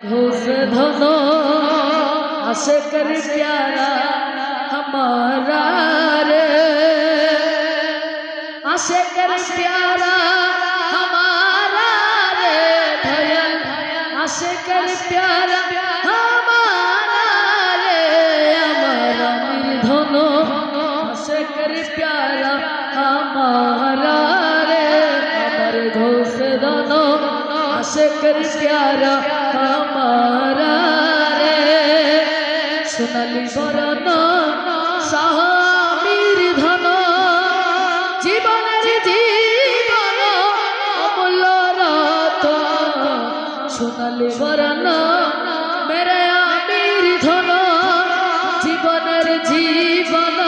से धनो आसे कर प्यारा हमारा रे, आसे कर प्यारा हमारा रे भैया, आसे कर प्यारा हमारा रे हमारा धनो, आसे कर प्यारा हमारा रे अमर घोष धनो आसे कर प्यारा हमारा रे। सोनाली बरन साहाबीर धन जीवনের জীবন অমূল্য রতন। সোনালি বরন মেরে আমির ধন জীবনের জীবন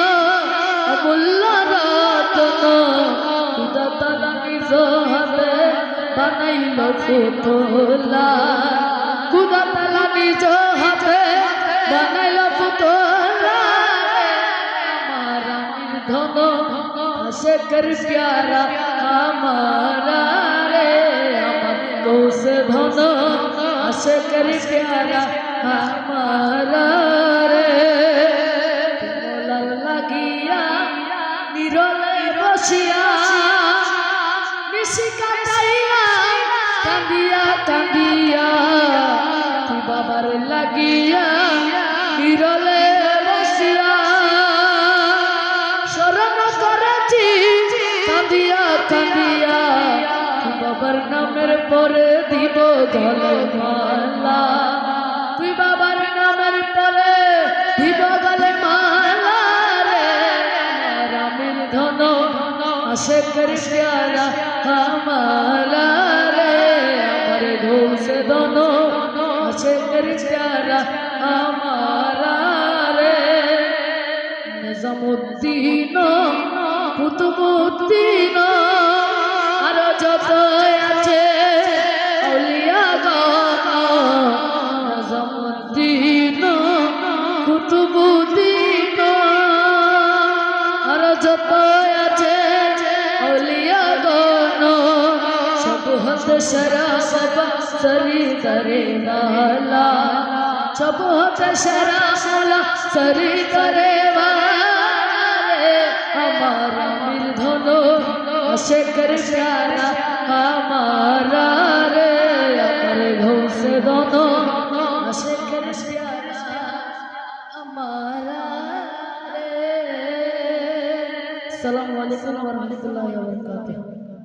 অমূল্য রতন। খুদা তাআলা নিজ হাতে বানাইল পুতলা, খুদা তাআলা নিজ হাতে বানাইল পুতলা। আমার আমির ধন आसे कर प्यारा हमारा रे अमर घोष धन आसे कर प्यारा हमारा रे। मोलार लागिया निरले बसिया निशी काटाइला कांदिया कांदिया, बाবার লাগিয়া নিরলে বসিয়া শরণ করেছি কাঁদিয়া কাঁদিয়া। বাবার নামের পরে দিব গলে মালা, তুই বাবার নামের পরে দিব গলে মালা রে। আমার আমির ধন आसे कर प्यारा हमारा रे अमर घोष धन आसे कर प्यारा हमारा रे। निजामुद्दीन कुतुबुद्दीन আর যত আছে আউলিয়াগণ, নিজামুদ্দীন কুতুবুদ্দীন আর যত আছে আউলিয়াগণ, সব হতে সেরা সব সরি করে वाला, সব হতে সেরা সালা সরি করে वाला রে। আমার আমির ধন आसे कर प्यारा हमारा रे अमर घोष धन आसे कर प्यारा हमारा रे। अस्सलामु अलैकुम व रहमतुल्लाहि व बरकातहू।